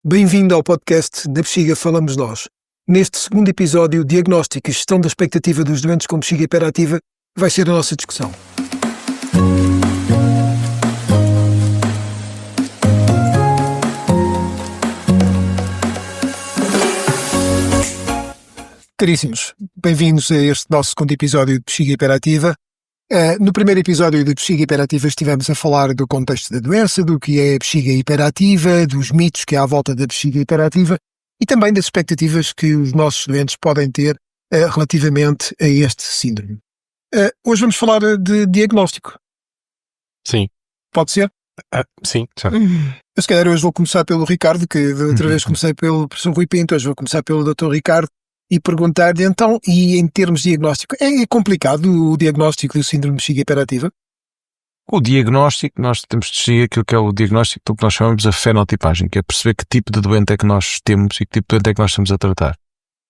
Bem-vindo ao podcast Da Bexiga Falamos Nós. Neste segundo episódio, diagnóstico e gestão da expectativa dos doentes com bexiga hiperativa vai ser a nossa discussão. Caríssimos, bem-vindos a este nosso segundo episódio de bexiga hiperativa. No primeiro episódio de bexiga hiperativa estivemos a falar do contexto da doença, do que é a bexiga hiperativa, dos mitos que há à volta da bexiga hiperativa e também das expectativas que os nossos doentes podem ter relativamente a este síndrome. Hoje vamos falar de diagnóstico. Sim. Pode ser? Sim, certo. Eu se calhar hoje vou começar pelo Ricardo, que da outra vez comecei pelo professor Rui Pinto, hoje vou começar pelo Dr. Ricardo e perguntar-lhe então, e em termos de diagnóstico, é complicado o diagnóstico do síndrome de bexiga hiperativa? O diagnóstico, nós temos de distinguir aquilo que é o diagnóstico do que nós chamamos a fenotipagem, que é perceber que tipo de doente é que nós temos e que tipo de doente é que nós estamos a tratar.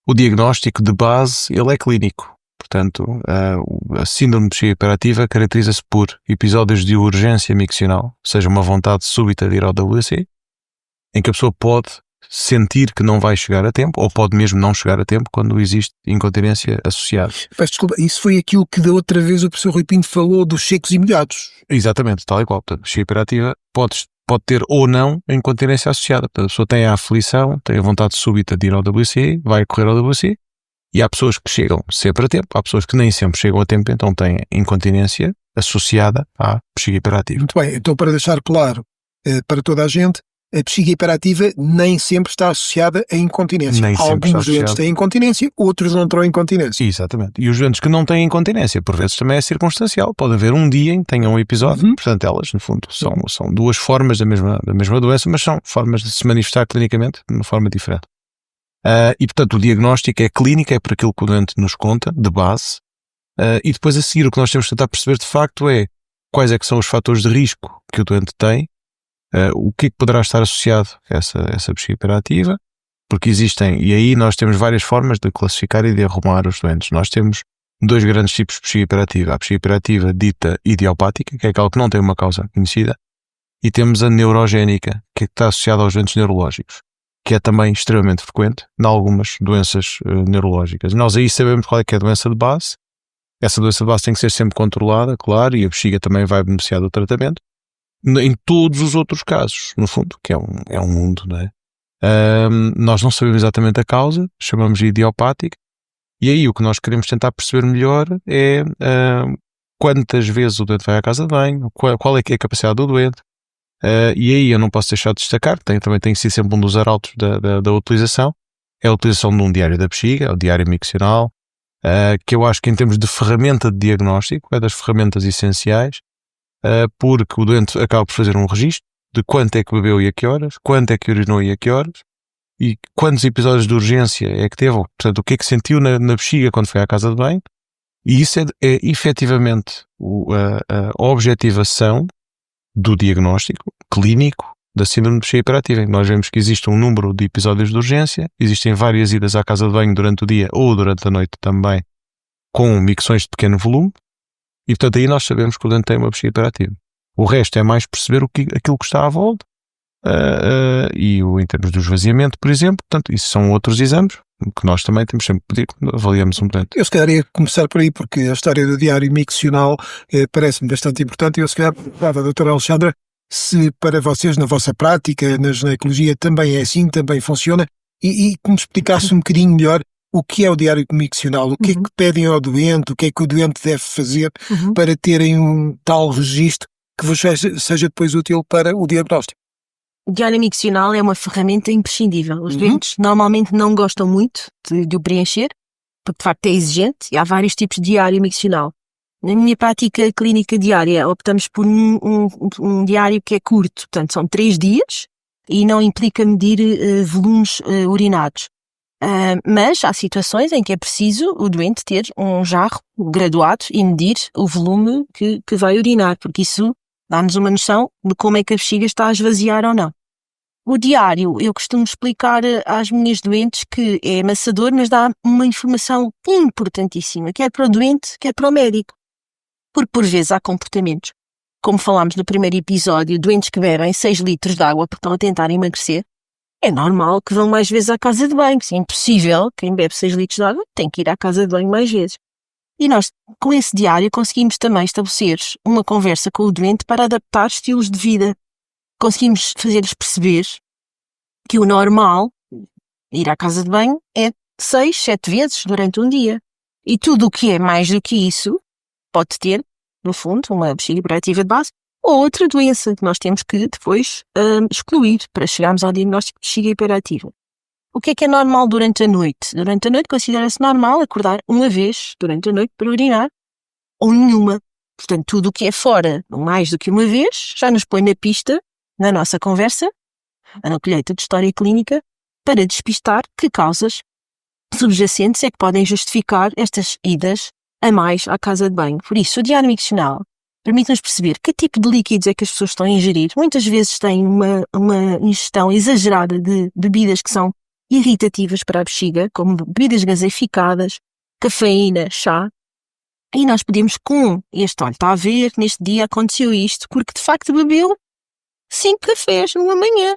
O diagnóstico de base, ele é clínico. Portanto, a síndrome de bexiga hiperativa caracteriza-se por episódios de urgência miccional, ou seja, uma vontade súbita de ir ao WC, em que a pessoa pode sentir que não vai chegar a tempo, ou pode mesmo não chegar a tempo quando existe incontinência associada. Peço desculpa, isso foi aquilo que da outra vez o professor Rui Pinto falou dos secos e molhados. Exatamente, tal e qual. Portanto, a bexiga hiperativa pode ter ou não a incontinência associada. Portanto, a pessoa tem a aflição, tem a vontade súbita de ir ao WC, vai correr ao WC, e há pessoas que chegam sempre a tempo, há pessoas que nem sempre chegam a tempo, então têm incontinência associada à bexiga hiperativa. Muito bem, então para deixar claro para toda a gente, a bexiga hiperativa nem sempre está associada a incontinência. Alguns doentes têm incontinência, outros não terão incontinência. Exatamente. E os doentes que não têm incontinência, por vezes também é circunstancial. Pode haver um dia em que tenham um episódio, portanto elas, no fundo, são duas formas da mesma doença, mas são formas de se manifestar clinicamente de uma forma diferente. E portanto o diagnóstico é clínico, é por aquilo que o doente nos conta, de base, e depois a seguir o que nós temos que tentar perceber de facto é quais é que são os fatores de risco que o doente tem, o que é que poderá estar associado a essa bexiga hiperativa, porque existem, e aí nós temos várias formas de classificar e de arrumar os doentes. Nós temos dois grandes tipos de bexiga hiperativa. A bexiga hiperativa dita idiopática, que é aquela que não tem uma causa conhecida, e temos a neurogénica, que está associada aos doentes neurológicos, que é também extremamente frequente em algumas doenças neurológicas. Nós aí sabemos qual é que é a doença de base. Essa doença de base tem que ser sempre controlada, claro, e a bexiga também vai beneficiar do tratamento. Em todos os outros casos, no fundo, que é um mundo, não é? Nós não sabemos exatamente a causa, chamamos de idiopática, e aí o que nós queremos tentar perceber melhor é quantas vezes o doente vai à casa de banho, qual é que é a capacidade do doente, e aí eu não posso deixar de destacar, também tem sido sempre um dos arautos da utilização, é a utilização de um diário da bexiga, o diário miccional, que eu acho que em termos de ferramenta de diagnóstico é das ferramentas essenciais, porque o doente acaba por fazer um registro de quanto é que bebeu e a que horas, quanto é que urinou e a que horas, e quantos episódios de urgência é que teve, portanto o que é que sentiu na bexiga quando foi à casa de banho, e isso é efetivamente a objetivação do diagnóstico clínico da síndrome de bexiga hiperativa. Nós vemos que existe um número de episódios de urgência, existem várias idas à casa de banho durante o dia ou durante a noite também, com micções de pequeno volume, e portanto aí nós sabemos que o doente tem uma bexiga hiperativa. O resto é mais perceber aquilo que está à volta, e em termos do esvaziamento, por exemplo, portanto, isso são outros exames que nós também temos sempre que pedir quando avaliamos um doente. Eu se calhar ia começar por aí, porque a história do diário miccional parece-me bastante importante, e eu se calhar perguntava à doutora Alexandra se para vocês, na vossa prática, na ginecologia, também é assim, também funciona, e que me explicasse um bocadinho melhor o que é o diário miccional, o que é que pedem ao doente, o que é que o doente deve fazer para terem um tal registro que vos seja depois útil para o diagnóstico. O diário miccional é uma ferramenta imprescindível. Os doentes normalmente não gostam muito de o preencher, porque de facto é exigente, e há vários tipos de diário miccional. Na minha prática clínica diária, optamos por um diário que é curto, portanto são 3 dias, e não implica medir volumes urinados. Mas há situações em que é preciso o doente ter um jarro graduado e medir o volume que vai urinar, porque isso dá-nos uma noção de como é que a bexiga está a esvaziar ou não. O diário, eu costumo explicar às minhas doentes que é amassador, mas dá uma informação importantíssima, quer para o doente, quer para o médico. Porque por vezes há comportamentos, como falámos no primeiro episódio, doentes que bebem 6 litros de água porque estão a tentar emagrecer, é normal que vão mais vezes à casa de banho. É impossível, quem bebe 6 litros de água tem que ir à casa de banho mais vezes. E nós, com esse diário, conseguimos também estabelecer uma conversa com o doente para adaptar estilos de vida. Conseguimos fazer-lhes perceber que o normal, ir à casa de banho, é 6, 7 vezes durante um dia. E tudo o que é mais do que isso pode ter, no fundo, uma bexiga hiperativa de base ou outra doença que nós temos que depois excluir para chegarmos ao diagnóstico de bexiga hiperativa. O que é normal durante a noite? Durante a noite considera-se normal acordar uma vez durante a noite para urinar ou nenhuma. Portanto, tudo o que é fora mais do que uma vez já nos põe na pista, na nossa conversa, na colheita de história clínica, para despistar que causas subjacentes é que podem justificar estas idas a mais à casa de banho. Por isso, o diário miccional permite-nos perceber que tipo de líquidos é que as pessoas estão a ingerir. Muitas vezes têm uma ingestão exagerada de bebidas que são irritativas para a bexiga, como bebidas gaseificadas, cafeína, chá. E nós podemos com este, olha, está a ver, neste dia aconteceu isto, porque de facto bebeu 5 cafés numa manhã.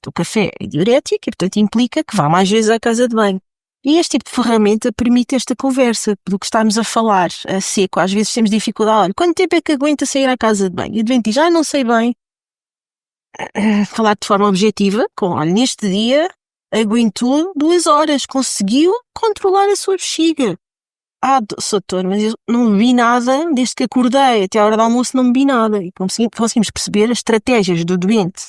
O café é diurético e, portanto, implica que vá mais vezes à casa de banho. E este tipo de ferramenta permite esta conversa do que estamos a falar a seco. Às vezes temos dificuldade. Olha, quanto tempo é que aguenta sair à casa de banho? E o doente diz, não sei bem. Falar de forma objetiva, olha, neste dia aguentou 2 horas, conseguiu controlar a sua bexiga. Doutor, mas eu não bebi nada desde que acordei, até a hora do almoço não bebi nada. E conseguimos perceber as estratégias do doente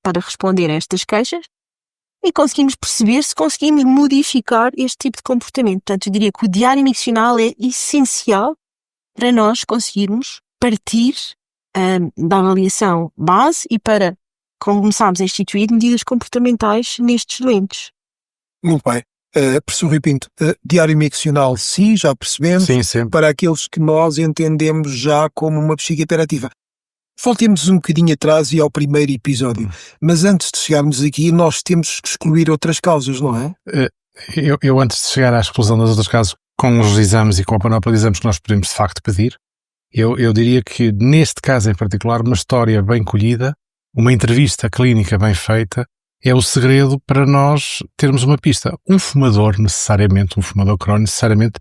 para responder a estas queixas e conseguimos perceber se conseguimos modificar este tipo de comportamento. Portanto, eu diria que o diário miccional é essencial para nós conseguirmos partir da avaliação base e para começarmos a instituir medidas comportamentais nestes doentes. Muito bem. Professor Rui Pinto, diário miccional sim, já percebemos, Sim, sempre. para aqueles que nós entendemos já como uma bexiga hiperativa. Voltemos um bocadinho atrás e ao primeiro episódio, mas antes de chegarmos aqui nós temos que excluir outras causas, não é? Eu antes de chegar à exclusão das outras causas, com os exames e com a panóplia de exames que nós podemos de facto pedir, eu diria que neste caso em particular uma história bem colhida, uma entrevista clínica bem feita, é o segredo para nós termos uma pista. Um fumador crónico necessariamente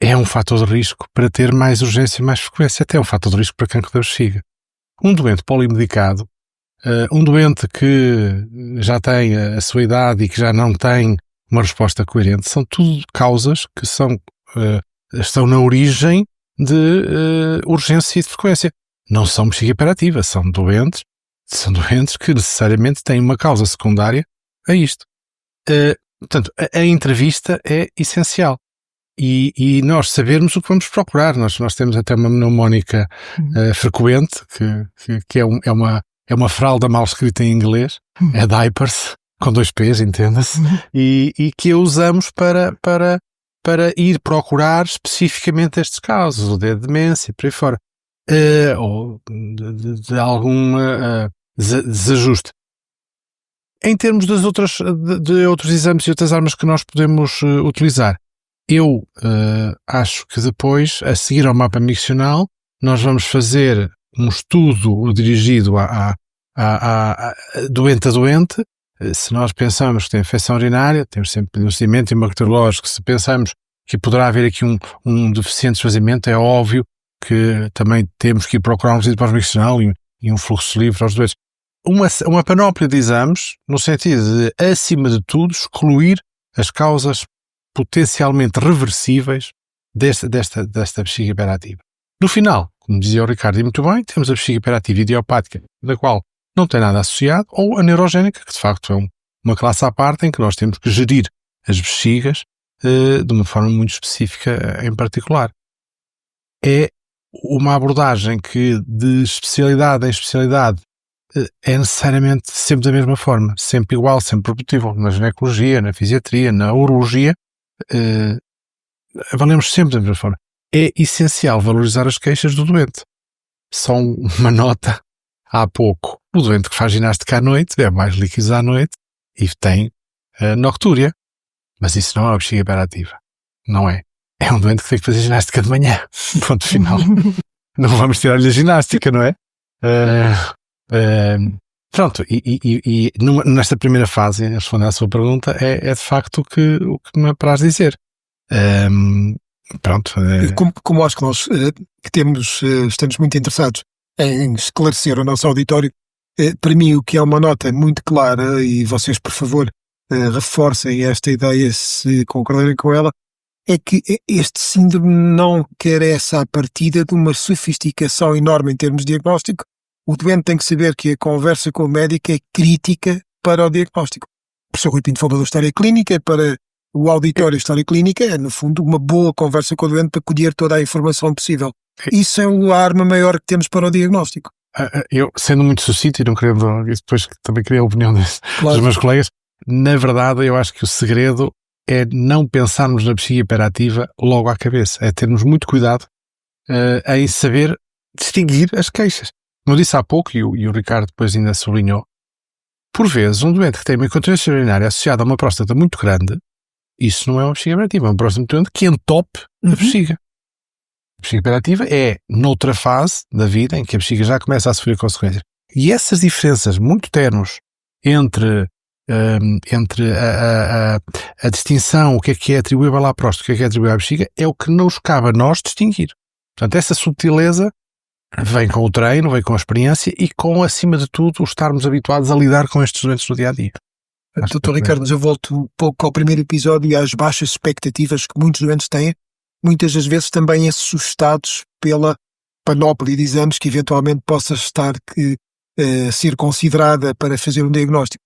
é um fator de risco para ter mais urgência e mais frequência, até um fator de risco para cancro da bexiga. Um doente polimedicado, um doente que já tem a sua idade e que já não tem uma resposta coerente, são tudo causas que estão na origem de urgência e de frequência. Não são bexiga hiperativa, são doentes que necessariamente têm uma causa secundária a isto. Portanto, a entrevista é essencial. E nós sabermos o que vamos procurar. Nós temos até uma mnemónica frequente, que é uma fralda mal escrita em inglês, é diapers, com 2 P's, entenda-se, e que a usamos para ir procurar especificamente estes casos, ou de demência, por aí fora, ou de algum desajuste. Em termos de outros exames e outras armas que nós podemos utilizar, eu acho que depois, a seguir ao mapa miccional, nós vamos fazer um estudo dirigido a doente a doente. Se nós pensamos que tem infecção urinária, temos sempre um procedimento bacteriológico. Se pensamos que poderá haver aqui um deficiente desfazimento, é óbvio que também temos que ir procurar um resíduo pós-miccional e um fluxo livre aos doentes. Uma panóplia de exames, no sentido de, acima de tudo, excluir as causas potencialmente reversíveis desta bexiga hiperativa. No final, como dizia o Ricardo, e muito bem, temos a bexiga hiperativa idiopática, da qual não tem nada associado, ou a neurogénica, que de facto é uma classe à parte em que nós temos que gerir as bexigas de uma forma muito específica em particular. É uma abordagem que de especialidade em especialidade é necessariamente sempre da mesma forma, sempre igual, sempre repetível. Na ginecologia, na fisiatria, na urologia, avaliamos sempre da mesma forma. É essencial valorizar as queixas do doente. Só uma nota há pouco. O doente que faz ginástica à noite bebe mais líquidos à noite e tem noctúria. Mas isso não é uma bexiga hiperativa. Não é. É um doente que tem que fazer ginástica de manhã. Ponto final. Não vamos tirar-lhe a ginástica, não é? Pronto, nesta primeira fase, respondendo à sua pergunta, é de facto o que me apraz dizer. Pronto. Como acho que nós estamos muito interessados em esclarecer o nosso auditório, para mim o que é uma nota muito clara, e vocês por favor reforcem esta ideia se concordarem com ela, é que este síndrome não carece à partida de uma sofisticação enorme em termos de diagnóstico. O doente tem que saber que a conversa com o médico é crítica para o diagnóstico. O professor Rui Pinto falou da história clínica, para o auditório história clínica é, no fundo, uma boa conversa com o doente para colher toda a informação possível. Isso é a arma maior que temos para o diagnóstico. Eu, sendo muito sucinto e não querendo, depois também queria a opinião dos meus colegas, na verdade eu acho que o segredo é não pensarmos na bexiga hiperativa logo à cabeça, é termos muito cuidado em saber distinguir as queixas. Como eu disse há pouco, e o Ricardo depois ainda sublinhou, por vezes um doente que tem uma incontinência urinária associada a uma próstata muito grande, isso não é uma bexiga hiperativa, é uma próstata muito grande que entope a bexiga. A bexiga hiperativa é noutra fase da vida em que a bexiga já começa a sofrer consequências. E essas diferenças muito tenues entre a distinção, o que é atribuível à próstata, o que é atribuível à bexiga, é o que nos cabe a nós distinguir. Portanto, essa subtileza vem com o treino, vem com a experiência e com, acima de tudo, estarmos habituados a lidar com estes doentes no dia-a-dia. Doutor Ricardo, eu volto um pouco ao primeiro episódio e às baixas expectativas que muitos doentes têm, muitas das vezes também assustados pela panóplia de exames que eventualmente possa estar a ser considerada para fazer um diagnóstico.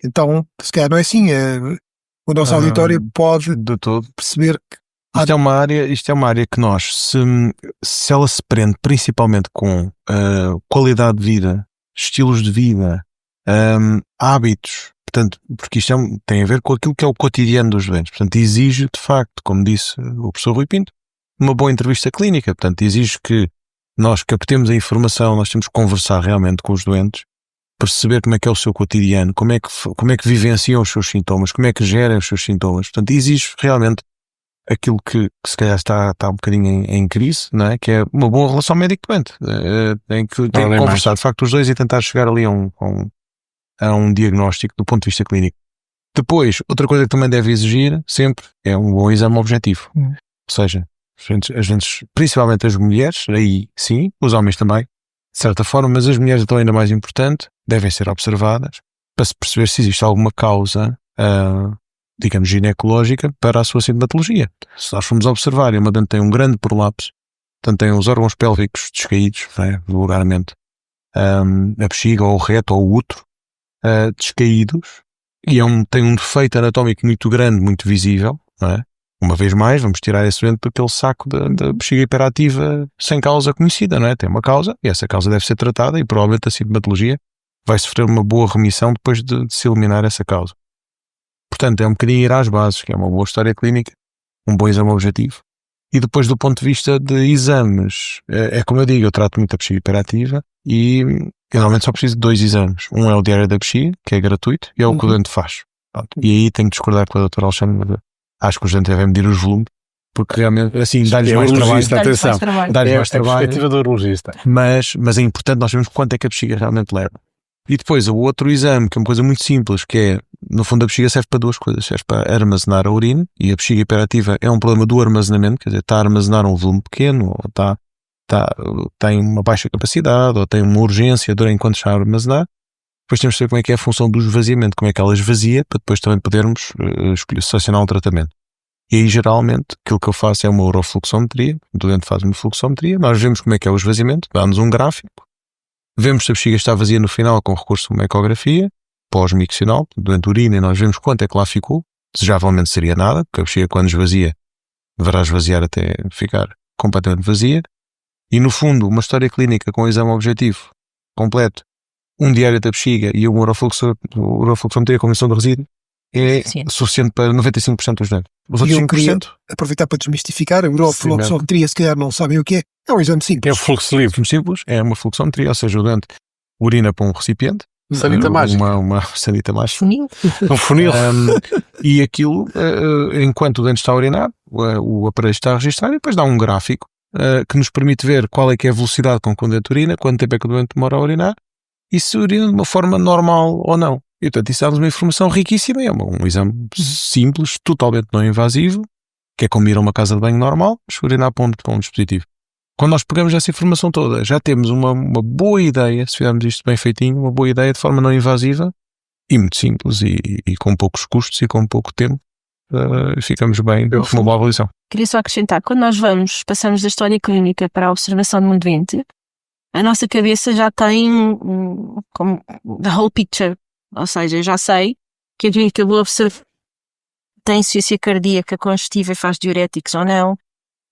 Então, se calhar não é assim, o nosso auditório pode de todo perceber que isto é uma área que nós, se ela se prende principalmente com qualidade de vida, estilos de vida, hábitos, portanto, porque isto tem a ver com aquilo que é o cotidiano dos doentes, portanto exige de facto, como disse o professor Rui Pinto, uma boa entrevista clínica, portanto exige que nós captemos a informação, nós temos que conversar realmente com os doentes, perceber como é que é o seu cotidiano, como é que vivenciam os seus sintomas, como é que gerem os seus sintomas, portanto exige realmente aquilo que se calhar está um bocadinho em crise, não é? Que é uma boa relação médico-doente. Tem que conversar de facto os dois e tentar chegar ali a um diagnóstico do ponto de vista clínico. Depois, outra coisa que também deve exigir sempre é um bom exame objetivo. Ou seja, as gente, principalmente as mulheres, aí sim, os homens também, de certa forma, mas as mulheres então ainda mais importante, devem ser observadas para se perceber se existe alguma causa digamos, ginecológica para a sua sintomatologia. Se nós formos observar e uma dente tem um grande prolapso, portanto tem os órgãos pélvicos descaídos, vulgarmente, a bexiga ou o reto ou o útero, descaídos, e tem um defeito anatómico muito grande, muito visível, não é? Uma vez mais, vamos tirar esse doente para aquele saco da bexiga hiperativa sem causa conhecida, não é? Tem uma causa, e essa causa deve ser tratada, e provavelmente a sintomatologia vai sofrer uma boa remissão depois de se eliminar essa causa. Portanto, é um bocadinho ir às bases, que é uma boa história clínica, um bom exame objetivo. E depois, do ponto de vista de exames, é como eu digo, eu trato muito a bexiga hiperativa e eu normalmente só preciso de 2 exames. Um é o diário da bexiga, que é gratuito, e é o que o doente faz. E aí tenho que discordar com a doutora Alexandre. Acho que o doente deve medir os volumes, porque realmente, assim, dá-lhes mais trabalho. Atenção, Dá-lhes mais a trabalho. perspectiva do urologista. Mas é importante nós sabermos quanto é que a bexiga realmente leva. E depois o outro exame, que é uma coisa muito simples, que é, no fundo a bexiga serve para 2 coisas, serve para armazenar a urina, e a bexiga hiperativa é um problema do armazenamento, quer dizer, está a armazenar um volume pequeno, ou tem uma baixa capacidade, ou tem uma urgência enquanto está a armazenar. Depois temos que saber como é que é a função do esvaziamento, como é que ela esvazia, para depois também podermos selecionar um tratamento. E aí geralmente aquilo que eu faço é uma urofluxometria, o doente faz uma fluxometria, nós vemos como é que é o esvaziamento, dá-nos um gráfico, vemos se a bexiga está vazia no final com recurso a uma ecografia, pós-miccional, durante a urina, e nós vemos quanto é que lá ficou. Desejavelmente seria nada, porque a bexiga quando esvazia, deverá esvaziar até ficar completamente vazia. E no fundo, uma história clínica com o exame objetivo completo, um diário da bexiga e uma urofluxometria com emissão de resíduo é suficiente para 95% dos doentes. Os outros 5%? Aproveitar para desmistificar, a urofluxometria, se calhar não sabem o que é um exame simples. É o fluxo livre. Simples, é uma fluxometria, ou seja, o doente urina para um recipiente, sanita mágica. Uma sanita mágica. Funil. Um funil. E aquilo, enquanto o dente está a urinar, o aparelho está a registrar e depois dá um gráfico que nos permite ver qual é que é a velocidade com que o dente urina, quanto tempo é que o doente demora a urinar e se urinam de uma forma normal ou não. E, portanto, isso dá-nos uma informação riquíssima. É um exame simples, totalmente não invasivo, que é como ir a uma casa de banho normal, mas urinar para um dispositivo. Quando nós pegamos essa informação toda, já temos uma boa ideia, se fizermos isto bem feitinho, uma boa ideia de forma não invasiva e muito simples e com poucos custos e com pouco tempo, ficamos bem com uma boa avaliação. Queria só acrescentar, quando nós passamos da história clínica para a observação de um doente, a nossa cabeça já tem como the whole picture, ou seja, eu já sei que a doente que eu vou observar tem insuficiência cardíaca congestiva e faz diuréticos ou não,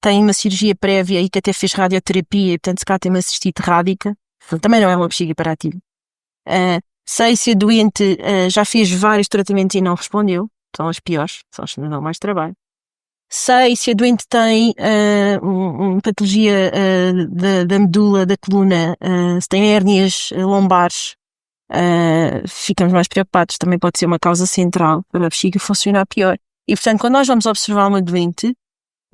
tem uma cirurgia prévia e que até fez radioterapia e, portanto, se cá tem uma cistite rádica, também não é uma bexiga hiperativa. Sei se a doente já fez vários tratamentos e não respondeu, são as piores, são as que não dão mais trabalho. Sei se a doente tem uma patologia da medula, da coluna, se tem hérnias lombares, ficamos mais preocupados, também pode ser uma causa central para a bexiga funcionar pior. E, portanto, quando nós vamos observar uma doente,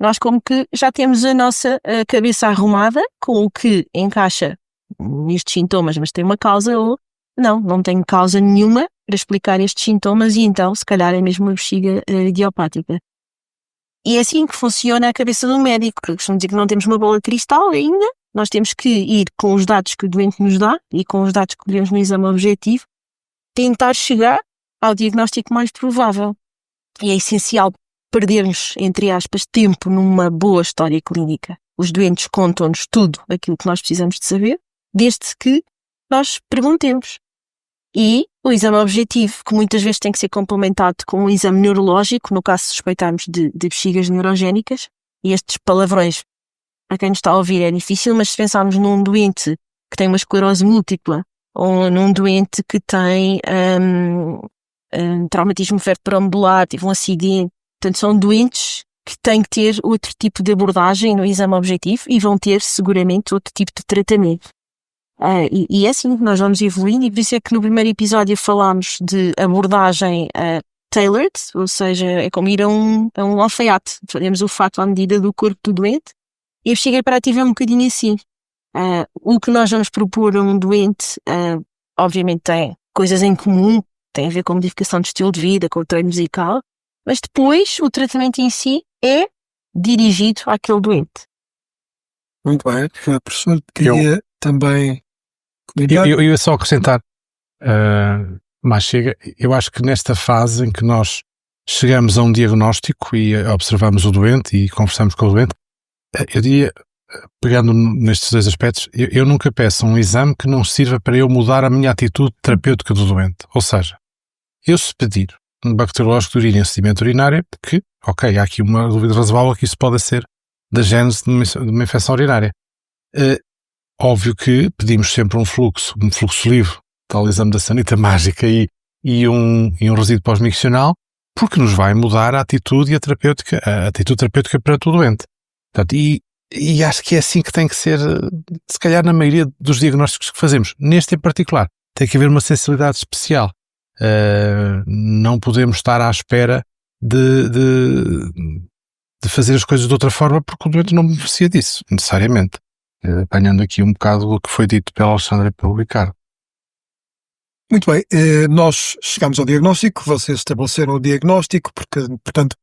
nós como que já temos a nossa cabeça arrumada com o que encaixa nestes sintomas, mas tem uma causa ou não tem causa nenhuma para explicar estes sintomas e então se calhar é mesmo uma bexiga idiopática. E é assim que funciona a cabeça do médico, porque costumo dizer que não temos uma bola de cristal ainda, nós temos que ir com os dados que o doente nos dá e com os dados que vemos no exame objetivo, tentar chegar ao diagnóstico mais provável. E é essencial perdermos, entre aspas, tempo numa boa história clínica. Os doentes contam-nos tudo aquilo que nós precisamos de saber, desde que nós perguntemos. E o exame objetivo, que muitas vezes tem que ser complementado com um exame neurológico, no caso de suspeitarmos de bexigas neurogénicas, e estes palavrões, para quem nos está a ouvir, é difícil, mas se pensarmos num doente que tem uma esclerose múltipla, ou num doente que tem traumatismo vertebromuscular, teve um acidente, portanto são doentes que têm que ter outro tipo de abordagem no exame objetivo e vão ter seguramente outro tipo de tratamento. E é assim que nós vamos evoluindo, e por isso é que no primeiro episódio falámos de abordagem tailored, ou seja, é como ir a um alfaiate, fazemos o fato à medida do corpo do doente, e a bexiga hiperativa é um bocadinho assim. O que nós vamos propor a um doente, obviamente tem coisas em comum, tem a ver com modificação de estilo de vida, com o treino musical, mas depois o tratamento em si é dirigido àquele doente. Muito bem. Professor, queria também comentar. Eu ia só acrescentar, mas chega, eu acho que nesta fase em que nós chegamos a um diagnóstico e observamos o doente e conversamos com o doente, eu diria, pegando nestes dois aspectos, eu nunca peço um exame que não sirva para eu mudar a minha atitude terapêutica do doente. Ou seja, eu se pedir um bacteriológico de urina em sedimento urinário, porque, ok, há aqui uma dúvida razoável que isso pode ser da gênese de uma infecção urinária. Óbvio que pedimos sempre um fluxo livre, tal exame da sanita mágica e um resíduo pós-miccional, porque nos vai mudar a atitude terapêutica para todo doente. Portanto, e acho que é assim que tem que ser, se calhar na maioria dos diagnósticos que fazemos. Neste em particular, tem que haver uma sensibilidade especial. Não podemos estar à espera de fazer as coisas de outra forma, porque o doente não beneficia disso, necessariamente. Apanhando aqui um bocado do que foi dito pela Alexandra e pelo Ricardo. Muito bem, nós chegamos ao diagnóstico, vocês estabeleceram o diagnóstico, porque, portanto,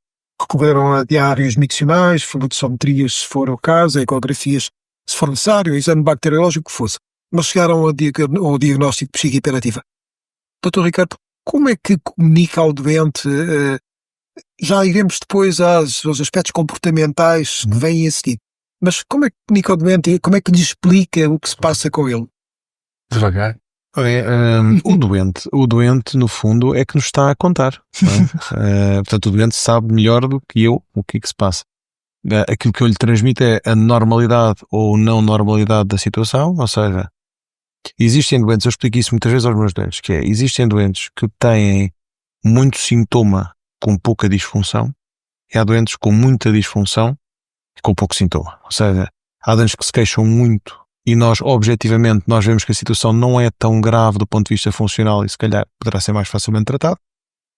recorreram a diários miccionais, fluidosometrias, se for o caso, ecografias, se for necessário, exame bacteriológico, o que fosse. Mas chegaram ao diagnóstico de bexiga hiperativa. Dr. Ricardo, como é que comunica ao doente? Já iremos depois aos aspectos comportamentais que vêm a seguir. Mas como é que comunica ao doente e como é que lhe explica o que se passa com ele? Devagar. O doente, no fundo, é que nos está a contar. Não é? Portanto, o doente sabe melhor do que eu o que é que se passa. Aquilo que eu lhe transmito é a normalidade ou não normalidade da situação, ou seja, existem doentes, eu explico isso muitas vezes aos meus doentes, que é, existem doentes que têm muito sintoma com pouca disfunção, e há doentes com muita disfunção e com pouco sintoma. Ou seja, há doentes que se queixam muito e nós, objetivamente, nós vemos que a situação não é tão grave do ponto de vista funcional e se calhar poderá ser mais facilmente tratado.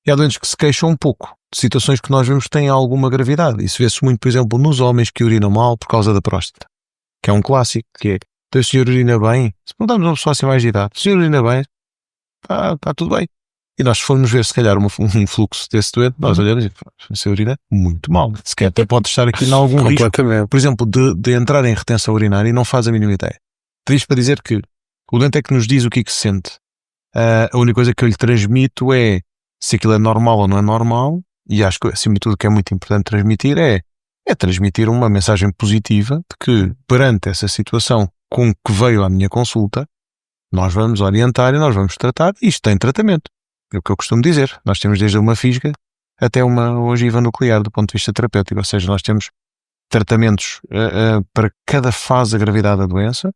E há doentes que se queixam um pouco de situações que nós vemos que têm alguma gravidade. Isso vê-se muito, por exemplo, nos homens que urinam mal por causa da próstata, que é um clássico, que é o senhor urina bem? Se perguntarmos a uma pessoa assim mais de idade, o senhor urina bem? Está tudo bem. E nós formos ver se calhar um fluxo desse doente, nós olhamos e o senhor urina muito mal. Sequer até pode estar aqui em algum risco. Completamente. Por exemplo, de entrar em retenção urinária e não faz a mínima ideia. Isto para dizer que o doente é que nos diz o que se sente. A única coisa que eu lhe transmito é se aquilo é normal ou não é normal, e acho que acima de tudo o que é muito importante transmitir é transmitir uma mensagem positiva de que perante essa situação com que veio à minha consulta, nós vamos orientar e nós vamos tratar. Isto tem tratamento. É o que eu costumo dizer. Nós temos desde uma fisga até uma ogiva nuclear do ponto de vista terapêutico, ou seja, nós temos tratamentos para cada fase da gravidade da doença.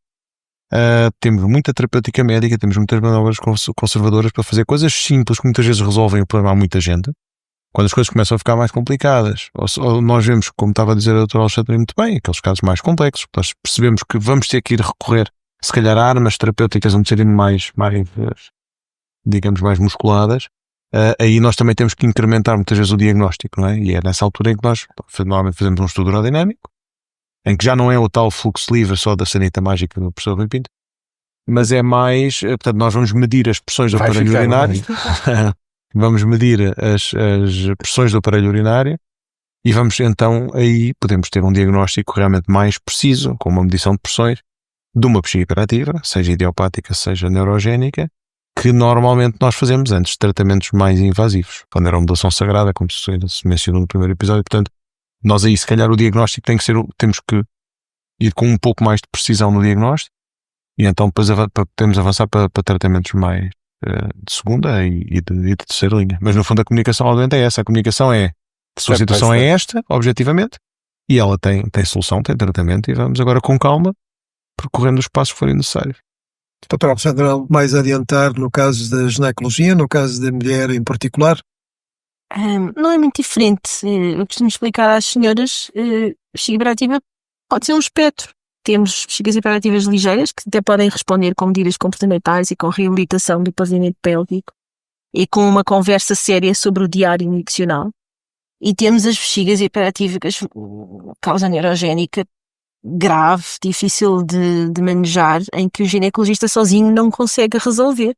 Temos muita terapêutica médica, temos muitas manobras conservadoras para fazer coisas simples que muitas vezes resolvem o problema a muita gente. Quando as coisas começam a ficar mais complicadas, ou nós vemos, como estava a dizer a doutora Alexandra muito bem, aqueles casos mais complexos, nós percebemos que vamos ter que ir recorrer, se calhar, a armas terapêuticas um bocadinho mais, digamos, mais musculadas. Aí nós também temos que incrementar muitas vezes o diagnóstico, não é? E é nessa altura em que nós normalmente fazemos um estudo urodinâmico, em que já não é o tal fluxo livre só da sanita mágica do professor Rui Pinto, mas é mais, portanto, nós vamos medir as pressões do aparelho urinário, vamos medir as pressões do aparelho urinário e vamos então, aí podemos ter um diagnóstico realmente mais preciso, com uma medição de pressões de uma bexiga hiperativa, seja idiopática, seja neurogénica, que normalmente nós fazemos antes de tratamentos mais invasivos, quando era uma modulação sagrada, como se mencionou no primeiro episódio. Portanto, nós aí, se calhar, o diagnóstico tem que ser, temos que ir com um pouco mais de precisão no diagnóstico e então depois podemos avançar para tratamentos mais de segunda e de terceira linha. Mas no fundo a comunicação ao doente é essa. A comunicação é: a sua situação é esta, objetivamente, e ela tem solução, tem tratamento, e vamos agora com calma percorrendo os passos que forem necessários. Doutor Alexandre, algo mais a adiantar no caso da ginecologia, no caso da mulher em particular? Não é muito diferente. Eu costumo explicar às senhoras, bexiga hiperativa pode ser um espectro. Temos bexigas hiperativas ligeiras, que até podem responder com medidas comportamentais e com reabilitação do pavimento pélvico e com uma conversa séria sobre o diário miccional. E temos as bexigas hiperativas causa neurogénica grave, difícil de manejar, em que o ginecologista sozinho não consegue resolver.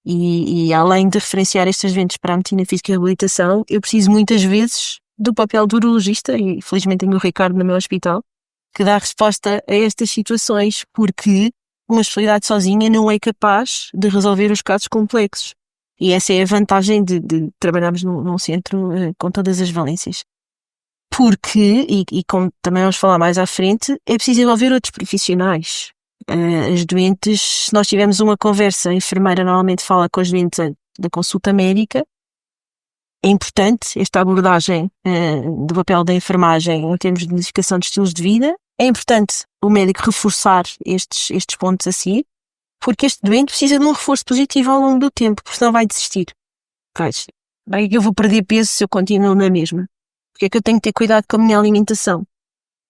E além de referenciar estes eventos para a medicina física e reabilitação, eu preciso muitas vezes do papel do urologista, e felizmente tenho o Ricardo no meu hospital, que dá resposta a estas situações, porque uma especialidade sozinha não é capaz de resolver os casos complexos. E essa é a vantagem de trabalharmos num centro com todas as valências. Porque, e como também vamos falar mais à frente, é preciso envolver outros profissionais. As doentes, se nós tivermos uma conversa, a enfermeira normalmente fala com as doentes da consulta médica. É importante esta abordagem do papel da enfermagem em termos de modificação de estilos de vida. É importante o médico reforçar estes pontos assim, porque este doente precisa de um reforço positivo ao longo do tempo, porque senão vai desistir. Pois, bem, eu vou perder peso se eu continuo na mesma. Porque é que eu tenho que ter cuidado com a minha alimentação?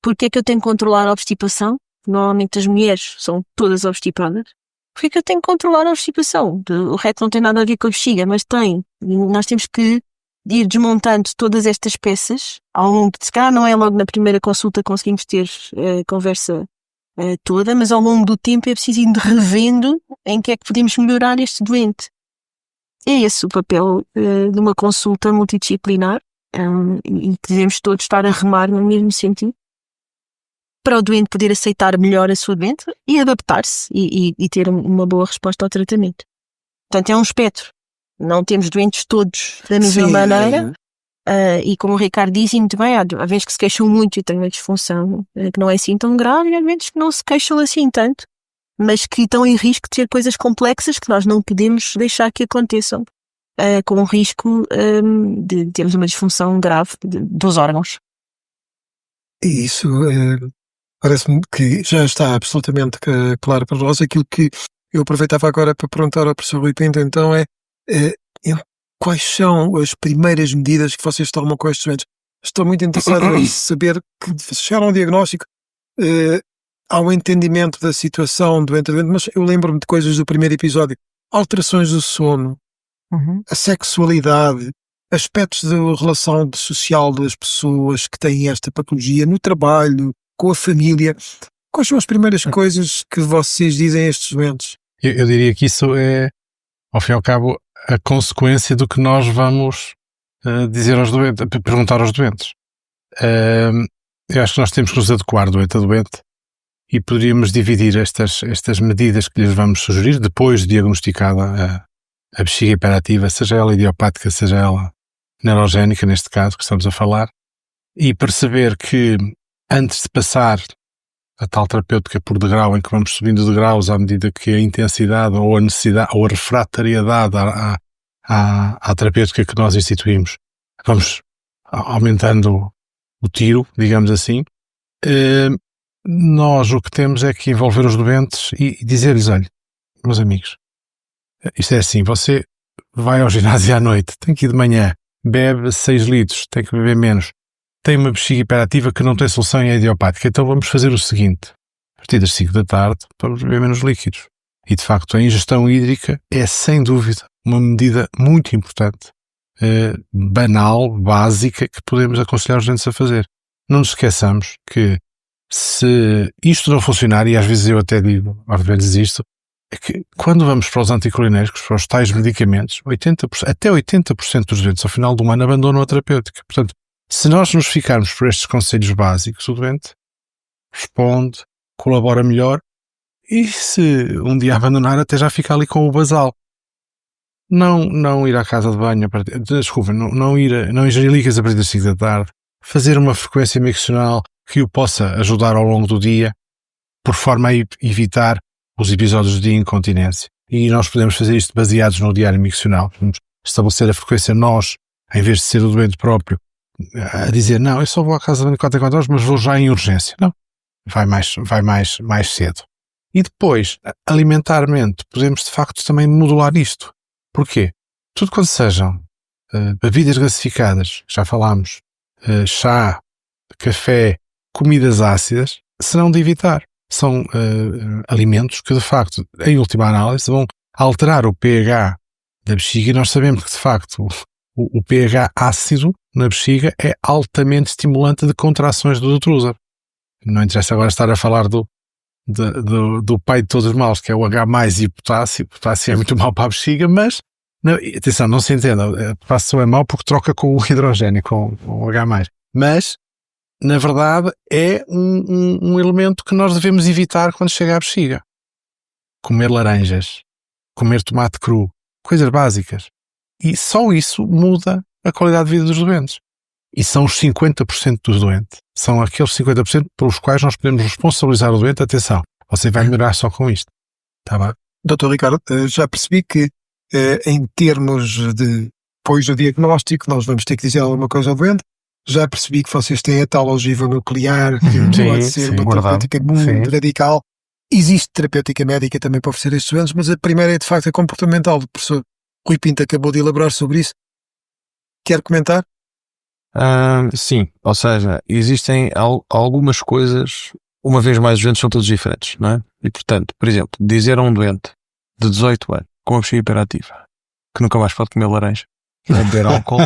Porque é que eu tenho que controlar a obstipação? Normalmente as mulheres são todas obstipadas. Porque é que eu tenho que controlar a obstipação? O resto não tem nada a ver com a bexiga, mas tem. E nós temos que ir desmontando todas estas peças ao longo de, se calhar não é logo na primeira consulta conseguimos ter a conversa toda, mas ao longo do tempo é preciso ir revendo em que é que podemos melhorar este doente. É esse o papel de uma consulta multidisciplinar. E devemos todos estar a remar no mesmo sentido para o doente poder aceitar melhor a sua doença e adaptar-se e ter uma boa resposta ao tratamento. Portanto, é um espectro. Não temos doentes todos da mesma maneira. E como o Ricardo disse muito bem, há vezes que se queixam muito e têm uma disfunção que não é assim tão grave, e há vezes que não se queixam assim tanto, mas que estão em risco de ter coisas complexas que nós não podemos deixar que aconteçam. Com o risco de termos uma disfunção grave dos órgãos. E isso parece-me que já está absolutamente claro para nós. Aquilo que eu aproveitava agora para perguntar ao professor Rui Pinto, então, quais são as primeiras medidas que vocês tomam com estes doentes? Estou muito interessado em saber que chegaram ao diagnóstico, ao entendimento da situação doente, mas eu lembro-me de coisas do primeiro episódio. Alterações do sono, a sexualidade, aspectos da relação social das pessoas que têm esta patologia no trabalho, com a família. Quais são as primeiras coisas que vocês dizem a estes doentes? Eu diria que isso é, ao fim e ao cabo, a consequência do que nós vamos dizer aos doentes, perguntar aos doentes. Eu acho que nós temos que nos adequar doente a doente e poderíamos dividir estas medidas que lhes vamos sugerir depois de diagnosticada a bexiga hiperativa, seja ela idiopática, seja ela neurogénica, neste caso que estamos a falar, e perceber que antes de passar a tal terapêutica por degrau, em que vamos subindo degraus à medida que a intensidade ou a necessidade ou a refratariedade à terapêutica que nós instituímos, vamos aumentando o tiro, digamos assim, nós o que temos é que envolver os doentes e dizer-lhes, olha, meus amigos, isto é assim, você vai ao ginásio à noite, tem que ir de manhã, bebe 6 litros, tem que beber menos, tem uma bexiga hiperativa que não tem solução e é idiopática, então vamos fazer o seguinte, a partir das 5 da tarde vamos beber menos líquidos. E de facto a ingestão hídrica é sem dúvida uma medida muito importante, banal, básica, que podemos aconselhar os doentes a fazer. Não nos esqueçamos que se isto não funcionar, e às vezes eu até digo aos velhos isto, é que quando vamos para os anticolinérgicos, para os tais medicamentos, até 80% dos doentes ao final do ano abandonam a terapêutica. Portanto, se nós nos ficarmos por estes conselhos básicos, o doente responde, colabora melhor e se um dia abandonar até já fica ali com o basal. Não ir à casa de banho, não ingerir líquidos a partir das 5 da tarde, fazer uma frequência miccional que o possa ajudar ao longo do dia, por forma a evitar os episódios de incontinência. E nós podemos fazer isto baseados no diário miccional. Podemos estabelecer a frequência nós, em vez de ser o doente próprio, a dizer, não, eu só vou à casa de banho 4 horas, mas vou já em urgência. Não, vai mais cedo. E depois, alimentarmente, podemos de facto também modular isto. Porquê? Tudo quando sejam bebidas gasificadas, já falámos, chá, café, comidas ácidas, serão de evitar. São alimentos que, de facto, em última análise, vão alterar o pH da bexiga e nós sabemos que, de facto, o pH ácido na bexiga é altamente estimulante de contrações do detrusor. Não interessa agora estar a falar do pai de todos os males, que é o H+, e o potássio. O potássio é muito mau para a bexiga, mas, atenção, não se entenda, o potássio é mau porque troca com o hidrogênio, com o H+. Mas, na verdade, é um elemento que nós devemos evitar quando chega à bexiga. Comer laranjas, comer tomate cru, coisas básicas. E só isso muda a qualidade de vida dos doentes. E são os 50% dos doentes. São aqueles 50% pelos quais nós podemos responsabilizar o doente. Atenção, você vai melhorar só com isto. Tá bem? Dr. Ricardo, já percebi que em termos de depois do diagnóstico nós vamos ter que dizer alguma coisa ao doente. Já percebi que vocês têm a tal ogiva nuclear, que pode ser uma terapêutica muito radical. Existe terapêutica médica também para oferecer estes doentes, mas a primeira é de facto a comportamental. O professor Rui Pinto acabou de elaborar sobre isso. Quer comentar? Sim, ou seja, existem algumas coisas, uma vez mais, os doentes são todos diferentes, não é? E portanto, por exemplo, dizer a um doente de 18 anos com a bexiga hiperativa que nunca mais pode comer laranja ou beber álcool,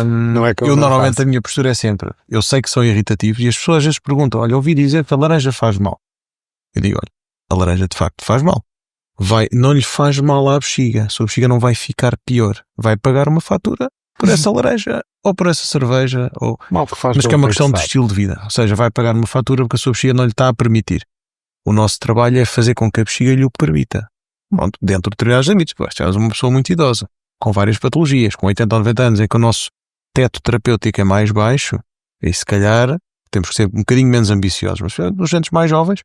não é eu normalmente a minha postura é sempre, eu sei que são irritativos e as pessoas às vezes perguntam, olha, ouvi dizer que a laranja faz mal. Eu digo, olha, a laranja de facto faz mal. Não lhe faz mal à bexiga, a sua bexiga não vai ficar pior, vai pagar uma fatura por essa laranja ou por essa cerveja, mas que é uma questão de estilo de vida, ou seja, vai pagar uma fatura porque a sua bexiga não lhe está a permitir. O nosso trabalho é fazer com que a bexiga lhe o permita. Pronto, dentro de determinados limites, porque é uma pessoa muito idosa, com várias patologias, com 80 ou 90 anos, em que o nosso teto terapêutico é mais baixo, e se calhar temos que ser um bocadinho menos ambiciosos, mas nos doentes mais jovens,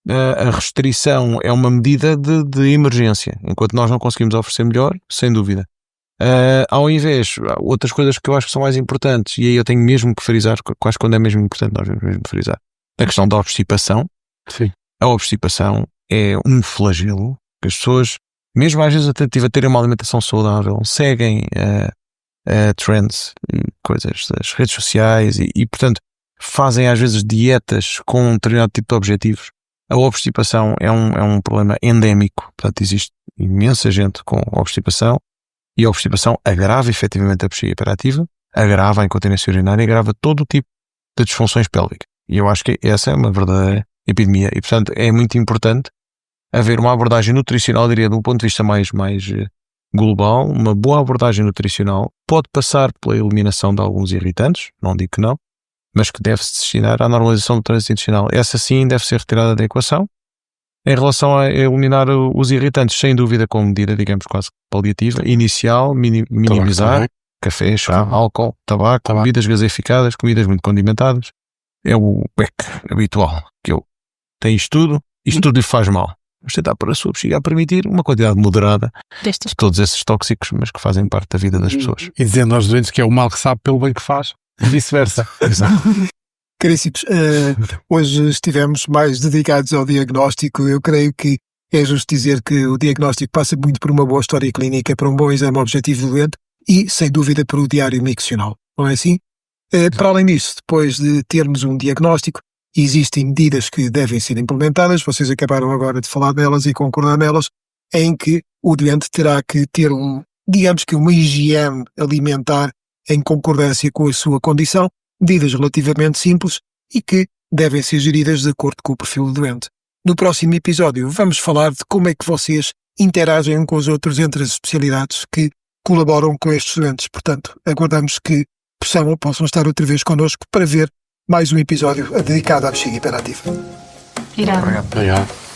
a restrição é uma medida de emergência, enquanto nós não conseguimos oferecer melhor, sem dúvida. Ao invés, outras coisas que eu acho que são mais importantes, e aí eu tenho mesmo que frisar, quase quando é mesmo importante, nós temos mesmo que frisar, a questão da obstipação. Sim. A obstipação é um flagelo que as pessoas, mesmo às vezes a tentativa de terem uma alimentação saudável, seguem trends, coisas das redes sociais e portanto, fazem às vezes dietas com um determinado tipo de objetivos. A obstipação é um problema endémico, portanto existe imensa gente com obstipação e a obstipação agrava efetivamente a bexiga hiperativa, agrava a incontinência urinária, agrava todo o tipo de disfunções pélvicas. E eu acho que essa é uma verdadeira epidemia. E, portanto, é muito importante haver uma abordagem nutricional, diria, de um ponto de vista mais global. Uma boa abordagem nutricional pode passar pela eliminação de alguns irritantes, não digo que não, mas que deve-se destinar à normalização do trânsito intestinal. Essa sim deve ser retirada da equação. Em relação a eliminar os irritantes, sem dúvida com medida, digamos, quase paliativa, inicial, minimizar café, chá, álcool, tabaco, bebidas gaseificadas, comidas muito condimentadas. É o PEC habitual, que eu tenho isto tudo lhe faz mal. Vamos tentar para a sua bexiga a permitir uma quantidade moderada de todos esses tóxicos, mas que fazem parte da vida das pessoas. E dizendo aos doentes que é o mal que sabe pelo bem que faz, e vice-versa. Exato. Caríssimos, hoje estivemos mais dedicados ao diagnóstico. Eu creio que é justo dizer que o diagnóstico passa muito por uma boa história clínica, por um bom exame objetivo do doente e, sem dúvida, por o diário miccional. Não é assim? Para além disso, depois de termos um diagnóstico, existem medidas que devem ser implementadas, vocês acabaram agora de falar delas e concordar nelas, em que o doente terá que ter uma higiene alimentar em concordância com a sua condição, medidas relativamente simples e que devem ser geridas de acordo com o perfil do doente. No próximo episódio vamos falar de como é que vocês interagem uns com os outros entre as especialidades que colaboram com estes doentes. Portanto, aguardamos que possam estar outra vez connosco para ver mais um episódio dedicado à bexiga hiperativa. Irado. Obrigado.